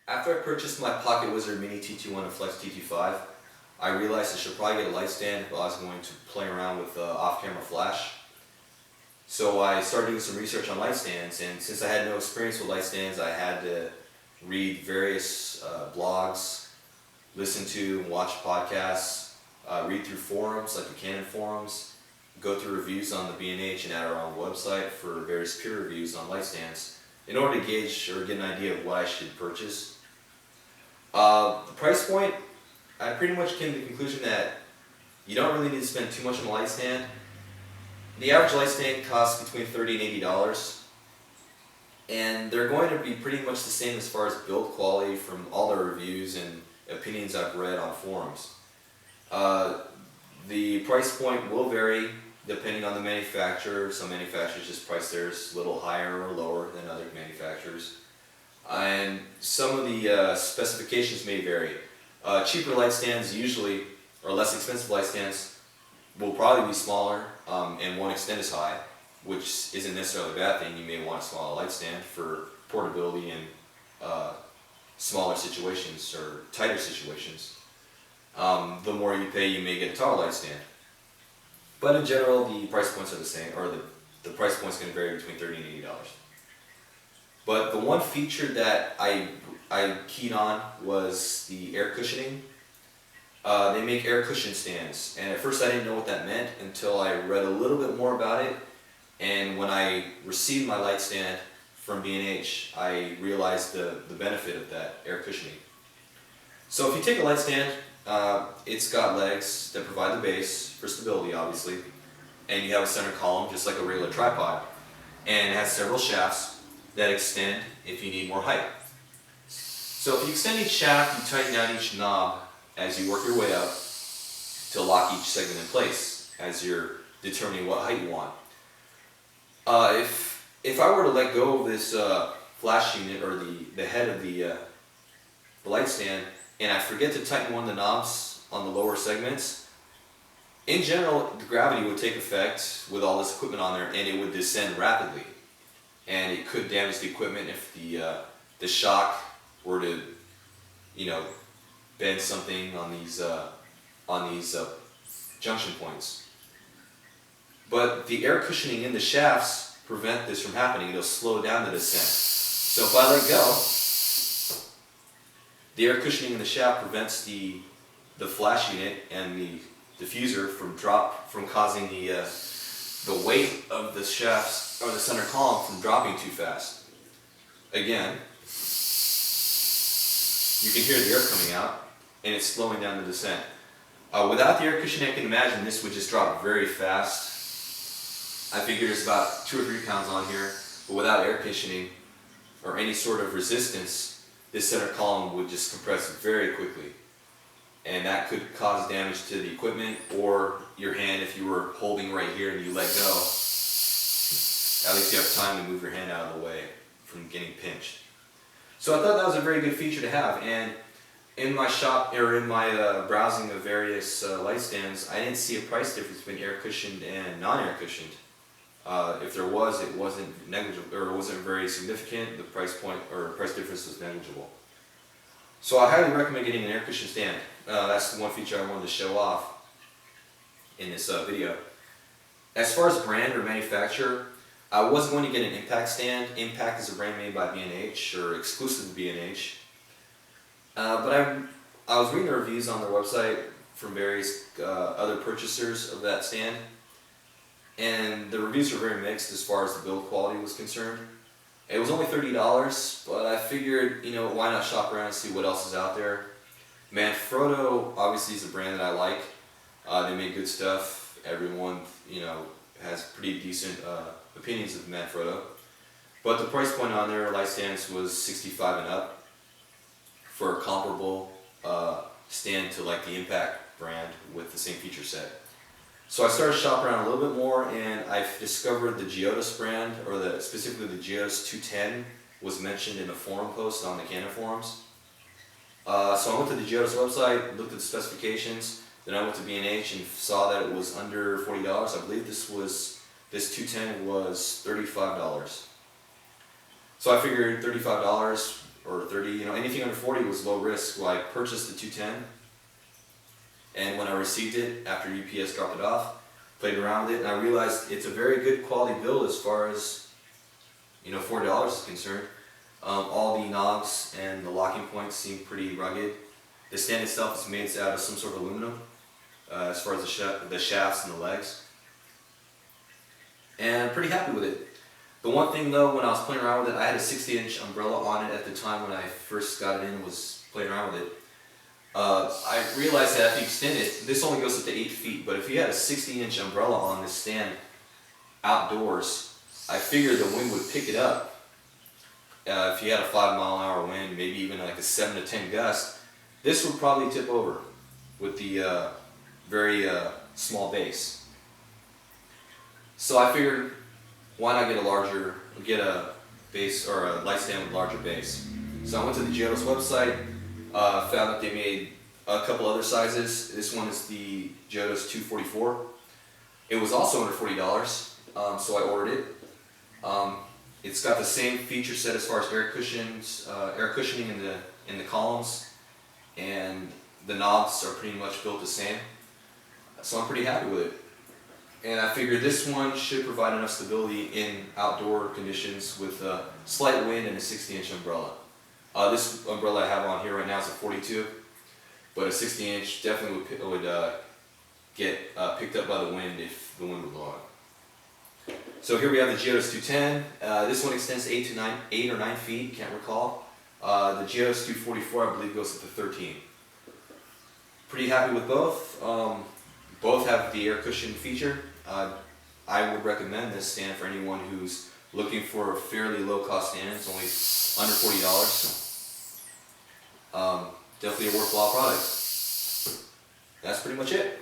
After I purchased my Pocket Wizard Mini T21 and Flex T25, I realized I should probably get a light stand if I was going to play around with off-camera flash. So I started doing some research on light stands, and since I had no experience with light stands, I had to read various blogs, listen to and watch podcasts, read through forums like the Canon forums, go through reviews on the B&H and at our own website for various peer reviews on light stands in order to gauge or get an idea of what I should purchase. The price point, I pretty much came to the conclusion that you don't really need to spend too much on a light stand. The average light stand costs between $30 and $80, and they're going to be pretty much the same as far as build quality from all the reviews and opinions I've read on forums. The price point will vary depending on the manufacturer. Some manufacturers just price theirs a little higher or lower than other manufacturers. And some of the specifications may vary. Cheaper light stands usually, or less expensive light stands, will probably be smaller and won't extend as high, which isn't necessarily a bad thing. You may want a smaller light stand for portability in smaller situations or tighter situations. The more you pay, you may get a taller light stand. But in general, the price points are the same, or the price point's going to vary between $30 and $80. But the one feature that I keyed on was the air cushioning. They make air cushion stands, and at first I didn't know what that meant until I read a little bit more about it. And when I received my light stand from B&H, I realized the benefit of that air cushioning. So if you take a light stand, it's got legs that provide the base for stability, obviously, and you have a center column just like a regular tripod, and it has several shafts that extend if you need more height. So if you extend each shaft, you tighten down each knob as you work your way up to lock each segment in place as you're determining what height you want. If I were to let go of this flash unit or the head of the light stand, and I forget to tighten one of the knobs on the lower segments, in general the gravity would take effect with all this equipment on there, and it would descend rapidly. And it could damage the equipment if the shock were to, bend something on these junction points. But the air cushioning in the shafts prevent this from happening. It'll slow down the descent. So if I let go, the air cushioning in the shaft prevents the flash unit and the diffuser from causing the weight of the shafts or the center column from dropping too fast. Again, you can hear the air coming out, and it's slowing down the descent. Without the air cushioning, I can imagine this would just drop very fast. I figure there's about 2 or 3 pounds on here, but without air cushioning or any sort of resistance, this center column would just compress very quickly. And that could cause damage to the equipment or your hand if you were holding right here and you let go. At least you have time to move your hand out of the way from getting pinched. So I thought that was a very good feature to have, and in my shop or in my browsing of various light stands, I didn't see a price difference between air cushioned and non-air cushioned. If there was, it wasn't negligible, or it wasn't very significant. The price point or price difference was negligible. So I highly recommend getting an air cushion stand. That's the one feature I wanted to show off in this video. As far as brand or manufacturer, I was going to get an Impact stand. Impact is a brand made by B&H or exclusive to B&H. But I was reading the reviews on their website from various other purchasers of that stand, and the reviews were very mixed as far as the build quality was concerned. It was only $30, but I figured, why not shop around and see what else is out there. Manfrotto obviously is a brand that I like. They make good stuff. Everyone, has pretty decent opinions of Manfrotto. But the price point on their light stands was $65 and up for a comparable stand to like the Impact brand with the same feature set. So I started shopping around a little bit more, and I've discovered the Geotus brand, or specifically the Geotus 210 was mentioned in a forum post on the Canon forums. So I went to the Geotus website, looked at the specifications, then I went to B&H and saw that it was under $40. I believe this 210 was $35. So I figured $35 or 30, you know, anything under 40 was low risk. Well, I purchased the 210, and when I received it after UPS dropped it off, played around with it, and I realized it's a very good quality build as far as, you know, $4 is concerned. All the knobs and the locking points seem pretty rugged. The stand itself is made out of some sort of aluminum, as far as the shafts and the legs. And I'm pretty happy with it. The one thing though, when I was playing around with it, I had a 60-inch umbrella on it at the time when I first got it in and was playing around with it. I realized that if you extend it, this only goes up to 8 feet, but if you had a 60-inch umbrella on this stand outdoors, I figured the wind would pick it up. If you had a 5-mile-an-hour wind, maybe even like a 7 to 10 gust, this would probably tip over with the very small base. So I figured, why not get a base or a light stand with larger base. So I went to the Giodos website, found that they made a couple other sizes. This one is the Giodos 244. It was also under $40, so I ordered it. It's got the same feature set as far as air cushioning in the columns, and the knobs are pretty much built the same. So I'm pretty happy with it. And I figured this one should provide enough stability in outdoor conditions with a slight wind and a 60-inch umbrella. This umbrella I have on here right now is a 42, but a 60-inch definitely would get picked up by the wind if the wind would blow it. So here we have the Giodos 210. This one extends 8 or 9 feet, can't recall. The Giodos 244 I believe goes up to 13. Pretty happy with both. Both have the air cushion feature. I would recommend this stand for anyone who's looking for a fairly low cost stand. It's only under $40. Definitely a worthwhile product. That's pretty much it.